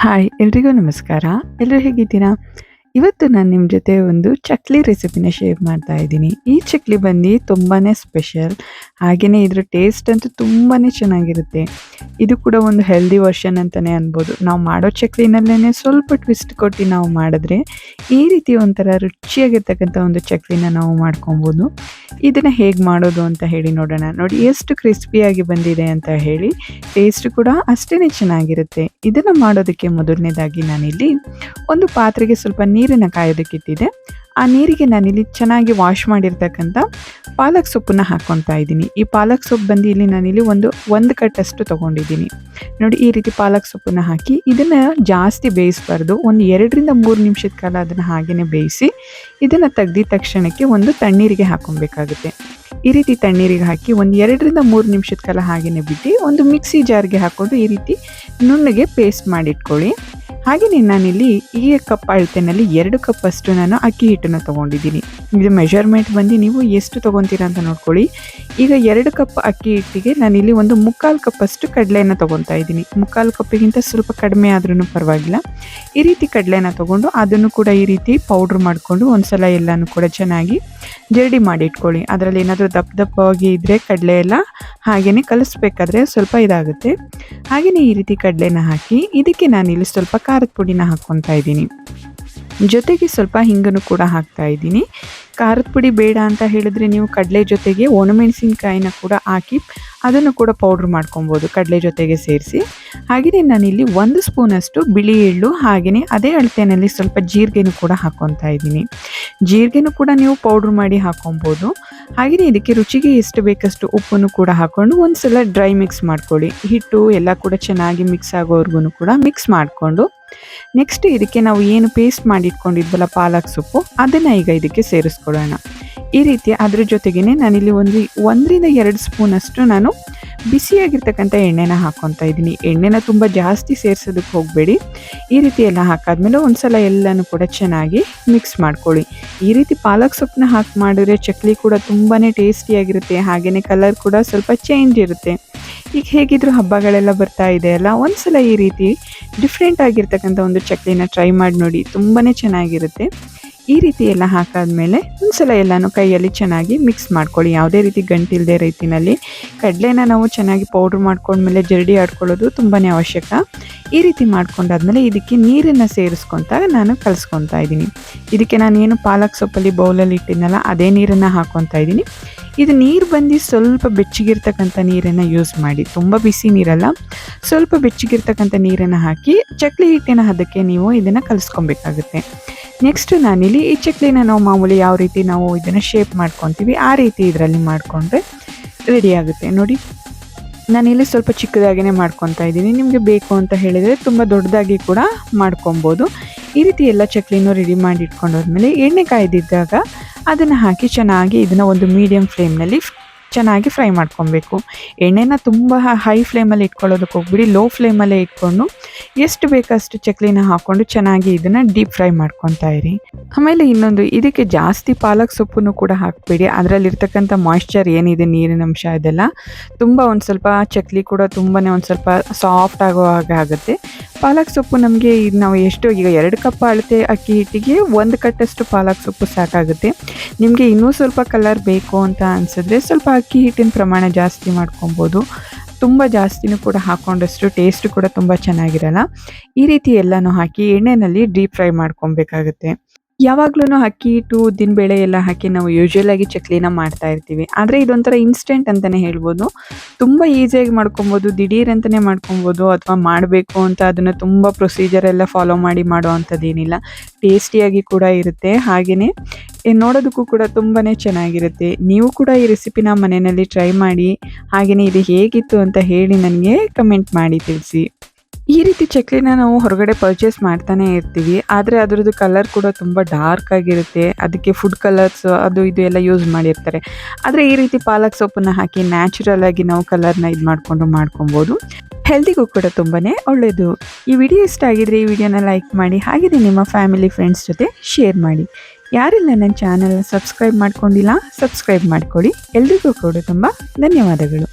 Hi ಎಲ್ರಿಗೂ ನಮಸ್ಕಾರ. ಎಲ್ಲರೂ ಹೇಗಿದ್ದೀರಾ? ಇವತ್ತು ನಾನು ನಿಮ್ಮ ಜೊತೆ ಒಂದು ಚಕ್ಲಿ ರೆಸಿಪಿನ ಶೇರ್ ಮಾಡ್ತಾ ಇದ್ದೀನಿ. ಈ ಚಕ್ಲಿ ಬಂದು ತುಂಬಾನೇ ಸ್ಪೆಷಲ್. ಹಾಗೆಯೇ ಇದ್ರ ಟೇಸ್ಟ್ ಅಂತೂ ತುಂಬಾನೇ ಚೆನ್ನಾಗಿರುತ್ತೆ. ಇದು ಕೂಡ ಒಂದು ಹೆಲ್ದಿ ವರ್ಷನ್ ಅಂತಲೇ ಅನ್ಬೋದು. ನಾವು ಮಾಡೋ ಚಕ್ಲಿನಲ್ಲೇ ಸ್ವಲ್ಪ ಟ್ವಿಸ್ಟ್ ಕೊಟ್ಟು ನಾವು ಮಾಡಿದ್ರೆ ಈ ರೀತಿ ಒಂಥರ ರುಚಿಯಾಗಿರ್ತಕ್ಕಂಥ ಒಂದು ಚಕ್ಲಿನ ನಾವು ಮಾಡ್ಕೊಬೋದು. ಇದನ್ನು ಹೇಗೆ ಮಾಡೋದು ಅಂತ ಹೇಳಿ ನೋಡೋಣ. ನೋಡಿ ಎಷ್ಟು ಕ್ರಿಸ್ಪಿಯಾಗಿ ಬಂದಿದೆ ಅಂತ ಹೇಳಿ. ಟೇಸ್ಟ್ ಕೂಡ ಅಷ್ಟೇ ಚೆನ್ನಾಗಿರುತ್ತೆ. ಇದನ್ನು ಮಾಡೋದಕ್ಕೆ ಮೊದಲನೇದಾಗಿ ನಾನಿಲ್ಲಿ ಒಂದು ಪಾತ್ರೆಗೆ ಸ್ವಲ್ಪ ನೀರನ್ನು ಕಾಯೋದಕ್ಕಿಟ್ಟಿದೆ. ಆ ನೀರಿಗೆ ನಾನಿಲ್ಲಿ ಚೆನ್ನಾಗಿ ವಾಶ್ ಮಾಡಿರ್ತಕ್ಕಂಥ ಪಾಲಕ್ ಸೊಪ್ಪನ್ನ ಹಾಕ್ಕೊತಾ ಇದ್ದೀನಿ. ಈ ಪಾಲಕ್ ಸೊಪ್ಪು ಬಂದು ಇಲ್ಲಿ ನಾನಿಲ್ಲಿ ಒಂದು ಕಟ್ಟಷ್ಟು ತೊಗೊಂಡಿದ್ದೀನಿ. ನೋಡಿ ಈ ರೀತಿ ಪಾಲಕ್ ಸೊಪ್ಪನ್ನ ಹಾಕಿ ಇದನ್ನು ಜಾಸ್ತಿ ಬೇಯಿಸಬಾರ್ದು. ಒಂದು 2-3 ನಿಮಿಷದ ಕಾಲ ಅದನ್ನು ಹಾಗೆಯೇ ಬೇಯಿಸಿ ಇದನ್ನು ತೆಗ್ದಿದ ತಕ್ಷಣಕ್ಕೆ ಒಂದು ತಣ್ಣೀರಿಗೆ ಹಾಕ್ಕೊಬೇಕಾಗುತ್ತೆ. ಈ ರೀತಿ ತಣ್ಣೀರಿಗೆ ಹಾಕಿ ಒಂದು 2-3 ನಿಮಿಷದ ಕಾಲ ಹಾಗೆಯೇ ಬಿಟ್ಟು ಒಂದು ಮಿಕ್ಸಿ ಜಾರ್ಗೆ ಹಾಕ್ಕೊಂಡು ಈ ರೀತಿ ನುಣ್ಣಗೆ ಪೇಸ್ಟ್ ಮಾಡಿಟ್ಕೊಳ್ಳಿ. ಹಾಗೆಯೇ ನಾನಿಲ್ಲಿ ಈ ಕಪ್ ಅಳತೆನಲ್ಲಿ 2 ಕಪ್ ಅಷ್ಟು ನಾನು ಅಕ್ಕಿ ಹಿಟ್ಟನ್ನು ತೊಗೊಂಡಿದ್ದೀನಿ. ಇದು ಮೆಷರ್ಮೆಂಟ್ ಬಂದು ನೀವು ಎಷ್ಟು ತೊಗೊತೀರಾ ಅಂತ ನೋಡ್ಕೊಳ್ಳಿ. ಈಗ 2 ಕಪ್ ಅಕ್ಕಿ ಹಿಟ್ಟಿಗೆ ನಾನಿಲ್ಲಿ ಒಂದು 3/4 ಕಪ್ ಅಷ್ಟು ಕಡಲೆಯನ್ನು ತೊಗೊತಾ ಇದ್ದೀನಿ. 3/4 ಕಪ್ಪಿಗಿಂತ ಸ್ವಲ್ಪ ಕಡಿಮೆ ಆದ್ರೂ ಪರವಾಗಿಲ್ಲ. ಈ ರೀತಿ ಕಡಲೆನ ತೊಗೊಂಡು ಅದನ್ನು ಕೂಡ ಈ ರೀತಿ ಪೌಡ್ರ್ ಮಾಡಿಕೊಂಡು ಒಂದ್ಸಲ ಎಲ್ಲನೂ ಕೂಡ ಚೆನ್ನಾಗಿ ಜರಡಿ ಮಾಡಿ ಇಟ್ಕೊಳ್ಳಿ. ಅದರಲ್ಲಿ ಏನಾದರೂ ದಪ್ಪವಾಗಿ ಇದ್ದರೆ ಕಡಲೆ ಎಲ್ಲ ಹಾಗೆಯೇ ಕಲಿಸ್ಬೇಕಾದ್ರೆ ಸ್ವಲ್ಪ ಇದಾಗುತ್ತೆ. ಹಾಗೆಯೇ ಈ ರೀತಿ ಕಡಲೆನ ಹಾಕಿ ಇದಕ್ಕೆ ನಾನಿಲ್ಲಿ ಸ್ವಲ್ಪ ಖಾರದ ಪುಡಿನ ಹಾಕ್ಕೊತಾ ಇದ್ದೀನಿ. ಜೊತೆಗೆ ಸ್ವಲ್ಪ ಹಿಂಗನ್ನು ಕೂಡ ಹಾಕ್ತಾ ಇದ್ದೀನಿ. ಖಾರದ ಪುಡಿ ಬೇಡ ಅಂತ ಹೇಳಿದ್ರೆ ನೀವು ಕಡಲೆ ಜೊತೆಗೆ ಒಣಮೆಣಸಿನ್ಕಾಯಿನ ಕೂಡ ಹಾಕಿ ಅದನ್ನು ಕೂಡ ಪೌಡ್ರ್ ಮಾಡ್ಕೊಬೋದು ಕಡಲೆ ಜೊತೆಗೆ ಸೇರಿಸಿ. ಹಾಗೆಯೇ ನಾನಿಲ್ಲಿ 1 ಸ್ಪೂನಷ್ಟು ಬಿಳಿ ಎಳ್ಳು ಹಾಗೆಯೇ ಅದೇ ಅಳತೆಯಲ್ಲಿ ಸ್ವಲ್ಪ ಜೀರಿಗೆನೂ ಕೂಡ ಹಾಕ್ಕೊತಾ ಇದ್ದೀನಿ. ಜೀರಿಗೆನೂ ಕೂಡ ನೀವು ಪೌಡ್ರ್ ಮಾಡಿ ಹಾಕ್ಕೊಬೋದು. ಹಾಗೆಯೇ ಇದಕ್ಕೆ ರುಚಿಗೆ ಎಷ್ಟು ಬೇಕಷ್ಟು ಉಪ್ಪನ್ನು ಕೂಡ ಹಾಕ್ಕೊಂಡು ಒಂದು ಸಲ ಡ್ರೈ ಮಿಕ್ಸ್ ಮಾಡ್ಕೊಳ್ಳಿ. ಹಿಟ್ಟು ಎಲ್ಲ ಕೂಡ ಚೆನ್ನಾಗಿ ಮಿಕ್ಸ್ ಆಗೋವರೆಗೂ ಕೂಡ ಮಿಕ್ಸ್ ಮಾಡಿಕೊಂಡು ನೆಕ್ಸ್ಟ್ ಇದಕ್ಕೆ ನಾವು ಏನು ಪೇಸ್ಟ್ ಮಾಡಿ ಇಟ್ಕೊಂಡಿದ್ವಲ್ಲ ಪಾಲಕ್ ಸೊಪ್ಪು ಅದನ್ನು ಈಗ ಇದಕ್ಕೆ ಸೇರಿಸ್ಕೊಳ್ಳೋಣ. ಈ ರೀತಿ ಅದ್ರ ಜೊತೆಗೇ ನಾನಿಲ್ಲಿ 1-2 ಸ್ಪೂನಷ್ಟು ನಾನು ಬಿಸಿಯಾಗಿರ್ತಕ್ಕಂಥ ಎಣ್ಣೆನ ಹಾಕ್ಕೊತಾ ಇದ್ದೀನಿ. ಎಣ್ಣೆನ ತುಂಬ ಜಾಸ್ತಿ ಸೇರಿಸೋದಕ್ಕೆ ಹೋಗಬೇಡಿ. ಈ ರೀತಿ ಎಲ್ಲ ಹಾಕಾದ್ಮೇಲೆ ಒಂದ್ಸಲ ಎಲ್ಲನೂ ಕೂಡ ಚೆನ್ನಾಗಿ ಮಿಕ್ಸ್ ಮಾಡ್ಕೊಳ್ಳಿ. ಈ ರೀತಿ ಪಾಲಕ್ ಸೊಪ್ಪನ್ನ ಹಾಕಿ ಮಾಡಿದ್ರೆ ಚಕ್ಲಿ ಕೂಡ ತುಂಬಾ ಟೇಸ್ಟಿಯಾಗಿರುತ್ತೆ. ಹಾಗೆಯೇ ಕಲರ್ ಕೂಡ ಸ್ವಲ್ಪ ಚೇಂಜ್ ಇರುತ್ತೆ. ಈಗ ಹೇಗಿದ್ರು ಹಬ್ಬಗಳೆಲ್ಲ ಬರ್ತಾ ಇದೆಯಲ್ಲ, ಒಂದ್ಸಲ ಈ ರೀತಿ ಡಿಫ್ರೆಂಟ್ ಆಗಿರ್ತಕ್ಕಂಥ ಒಂದು ಚಕ್ಲಿನ ಟ್ರೈ ಮಾಡಿ ನೋಡಿ, ತುಂಬಾ ಚೆನ್ನಾಗಿರುತ್ತೆ. ಈ ರೀತಿ ಎಲ್ಲ ಹಾಕಾದ್ಮೇಲೆ ಒಂದ್ಸಲ ಎಲ್ಲನೂ ಕೈಯಲ್ಲಿ ಚೆನ್ನಾಗಿ ಮಿಕ್ಸ್ ಮಾಡ್ಕೊಳ್ಳಿ. ಯಾವುದೇ ರೀತಿ ಗಂಟಿಲ್ಲದೆ ರೀತಿಯಲ್ಲಿ ಕಡಲೆನ ನಾವು ಚೆನ್ನಾಗಿ ಪೌಡ್ರ್ ಮಾಡ್ಕೊಂಡ್ಮೇಲೆ ಜರಡಿ ಆಡ್ಕೊಳ್ಳೋದು ತುಂಬಾ ಅವಶ್ಯಕ. ಈ ರೀತಿ ಮಾಡ್ಕೊಂಡಾದ್ಮೇಲೆ ಇದಕ್ಕೆ ನೀರನ್ನು ಸೇರಿಸ್ಕೊತ ನಾನು ಕಲಿಸ್ಕೊತಾ ಇದ್ದೀನಿ. ಇದಕ್ಕೆ ನಾನೇನು ಪಾಲಕ್ ಸೊಪ್ಪಲ್ಲಿ ಬೌಲಲ್ಲಿ ಇಟ್ಟಿದ್ನಲ್ಲ ಅದೇ ನೀರನ್ನು ಹಾಕ್ಕೊತಾ ಇದ್ದೀನಿ. ಇದು ನೀರು ಬಂದು ಸ್ವಲ್ಪ ಬೆಚ್ಚಗಿರ್ತಕ್ಕಂಥ ನೀರನ್ನು ಯೂಸ್ ಮಾಡಿ, ತುಂಬ ಬಿಸಿ ನೀರಲ್ಲ, ಸ್ವಲ್ಪ ಬೆಚ್ಚಗಿರ್ತಕ್ಕಂಥ ನೀರನ್ನು ಹಾಕಿ ಚಕ್ಲಿ ಹಿಟ್ಟಿನ ಹದಕ್ಕೆ ನೀವು ಇದನ್ನು ಕಲಿಸ್ಕೊಬೇಕಾಗುತ್ತೆ. ನೆಕ್ಸ್ಟ್ ನಾನಿಲ್ಲಿ ಈ ಚಕ್ಲಿನ ನಾವು ಮಾಮೂಲಿ ಯಾವ ರೀತಿ ನಾವು ಇದನ್ನು ಶೇಪ್ ಮಾಡ್ಕೊತೀವಿ ಆ ರೀತಿ ಇದರಲ್ಲಿ ಮಾಡಿಕೊಂಡ್ರೆ ರೆಡಿ ಆಗುತ್ತೆ. ನೋಡಿ ನಾನಿಲ್ಲಿ ಸ್ವಲ್ಪ ಚಿಕ್ಕದಾಗಿಯೇ ಮಾಡ್ಕೊತಾ ಇದ್ದೀನಿ. ನಿಮಗೆ ಬೇಕು ಅಂತ ಹೇಳಿದರೆ ತುಂಬ ದೊಡ್ಡದಾಗಿ ಕೂಡ ಮಾಡ್ಕೊಬೋದು. ಈ ರೀತಿ ಎಲ್ಲ ಚಕ್ಲಿನೂ ರೆಡಿ ಮಾಡಿ ಇಟ್ಕೊಂಡಾದ್ಮೇಲೆ ಎಣ್ಣೆ ಕಾಯ್ದಿದ್ದಾಗ ಅದನ್ನು ಹಾಕಿ ಚೆನ್ನಾಗಿ ಇದನ್ನು ಒಂದು ಮೀಡಿಯಮ್ ಫ್ಲೇಮ್ನಲ್ಲಿ ಚೆನ್ನಾಗಿ ಫ್ರೈ ಮಾಡ್ಕೊಬೇಕು. ಎಣ್ಣೆನ ತುಂಬ ಹೈ ಫ್ಲೇಮಲ್ಲಿ ಇಟ್ಕೊಳ್ಳೋದಕ್ಕೆ ಹೋಗ್ಬಿಡಿ, ಲೋ ಫ್ಲೇಮಲ್ಲೇ ಇಟ್ಕೊಂಡು ಎಷ್ಟು ಬೇಕಷ್ಟು ಚಕ್ಲಿನ ಹಾಕ್ಕೊಂಡು ಚೆನ್ನಾಗಿ ಇದನ್ನು ಡೀಪ್ ಫ್ರೈ ಮಾಡ್ಕೊತಾ ಇರಿ. ಆಮೇಲೆ ಇನ್ನೊಂದು, ಇದಕ್ಕೆ ಜಾಸ್ತಿ ಪಾಲಕ್ ಸೊಪ್ಪನ್ನು ಕೂಡ ಹಾಕಬೇಡಿ. ಅದರಲ್ಲಿರ್ತಕ್ಕಂಥ ಮಾಯ್ಶ್ಚರ್ ಏನಿದೆ, ನೀರಿನ ಅಂಶ ಇದೆಲ್ಲ ತುಂಬ ಒಂದು ಸ್ವಲ್ಪ ಚಕ್ಲಿ ಕೂಡ ತುಂಬಾ ಒಂದು ಸ್ವಲ್ಪ ಸಾಫ್ಟ್ ಆಗೋ ಹಾಗೆ ಆಗುತ್ತೆ. ಪಾಲಕ್ ಸೊಪ್ಪು ನಮಗೆ ಇದು ನಾವು ಎಷ್ಟು ಈಗ 2 ಕಪ್ ಅಳತೆ ಅಕ್ಕಿ ಹಿಟ್ಟಿಗೆ 1 ಕಟ್ಟಷ್ಟು ಪಾಲಕ್ ಸೊಪ್ಪು ಸಾಕಾಗುತ್ತೆ. ನಿಮಗೆ ಇನ್ನೂ ಸ್ವಲ್ಪ ಕಲರ್ ಬೇಕು ಅಂತ ಅನಿಸಿದ್ರೆ ಸ್ವಲ್ಪ ಅಕ್ಕಿ ಹಿಟ್ಟಿನ ಪ್ರಮಾಣ ಜಾಸ್ತಿ ಮಾಡ್ಕೊಬೋದು. ತುಂಬ ಜಾಸ್ತಿನೂ ಕೂಡ ಹಾಕ್ಕೊಂಡಷ್ಟು ಟೇಸ್ಟ್ ಕೂಡ ತುಂಬ ಚೆನ್ನಾಗಿರಲ್ಲ. ಈ ರೀತಿ ಎಲ್ಲನೂ ಹಾಕಿ ಎಣ್ಣೆಯಲ್ಲಿ ಡೀಪ್ ಫ್ರೈ ಮಾಡ್ಕೊಬೇಕಾಗುತ್ತೆ. ಯಾವಾಗ್ಲೂ ಅಕ್ಕಿ ಹಿಟ್ಟು, ಉದ್ದಿನಬೇಳೆ ಎಲ್ಲ ಹಾಕಿ ನಾವು ಯೂಶ್ವಲಾಗಿ ಚಕ್ಲಿನ ಮಾಡ್ತಾ ಇರ್ತೀವಿ. ಆದರೆ ಇದೊಂಥರ ಇನ್ಸ್ಟೆಂಟ್ ಅಂತಲೇ ಹೇಳ್ಬೋದು. ತುಂಬ ಈಸಿಯಾಗಿ ಮಾಡ್ಕೊಬೋದು, ದಿಢೀರ್ ಅಂತಲೇ ಮಾಡ್ಕೊಬೋದು. ಅಥವಾ ಮಾಡಬೇಕು ಅಂತ ಅದನ್ನು ತುಂಬ ಪ್ರೊಸೀಜರ್ ಎಲ್ಲ ಫಾಲೋ ಮಾಡಿ ಮಾಡೋ ಅಂಥದ್ದೇನಿಲ್ಲ. ಟೇಸ್ಟಿಯಾಗಿ ಕೂಡ ಇರುತ್ತೆ. ಹಾಗೆಯೇ ನೋಡೋದಕ್ಕೂ ಕೂಡ ತುಂಬಾ ಚೆನ್ನಾಗಿರುತ್ತೆ. ನೀವು ಕೂಡ ಈ ರೆಸಿಪಿನ ಮನೆಯಲ್ಲಿ ಟ್ರೈ ಮಾಡಿ. ಹಾಗೆಯೇ ಇದು ಹೇಗಿತ್ತು ಅಂತ ಹೇಳಿ ನನಗೆ ಕಮೆಂಟ್ ಮಾಡಿ ತಿಳಿಸಿ. ಈ ರೀತಿ ಚಕ್ಲಿನ ನಾವು ಹೊರಗಡೆ ಪರ್ಚೇಸ್ ಮಾಡ್ತಾನೆ ಇರ್ತೀವಿ, ಆದರೆ ಅದರದ್ದು ಕಲರ್ ಕೂಡ ತುಂಬ ಡಾರ್ಕ್ ಆಗಿರುತ್ತೆ. ಅದಕ್ಕೆ ಫುಡ್ ಕಲರ್ಸ್ ಅದು ಇದು ಎಲ್ಲ ಯೂಸ್ ಮಾಡಿರ್ತಾರೆ. ಆದರೆ ಈ ರೀತಿ ಪಾಲಕ್ ಸೊಪ್ಪನ್ನು ಹಾಕಿ ನ್ಯಾಚುರಲ್ ಆಗಿ ನಾವು ಕಲರ್ನ ಇದು ಮಾಡ್ಕೊಬೋದು. ಹೆಲ್ದಿಗೂ ಕೂಡ ತುಂಬಾ ಒಳ್ಳೆಯದು. ಈ ವಿಡಿಯೋ ಇಷ್ಟ ಆಗಿದ್ರೆ ಈ ವಿಡಿಯೋನ ಲೈಕ್ ಮಾಡಿ, ಹಾಗೆಯೇ ನಿಮ್ಮ ಫ್ಯಾಮಿಲಿ ಫ್ರೆಂಡ್ಸ್ ಜೊತೆ ಶೇರ್ ಮಾಡಿ. ಯಾರೆಲ್ಲ ನನ್ನ ಚಾನಲ್ನ ಸಬ್ಸ್ಕ್ರೈಬ್ ಮಾಡ್ಕೊಂಡಿಲ್ಲ, ಸಬ್ಸ್ಕ್ರೈಬ್ ಮಾಡ್ಕೊಳ್ಳಿ. ಎಲ್ರಿಗೂ ಕೂಡ ತುಂಬ ಧನ್ಯವಾದಗಳು.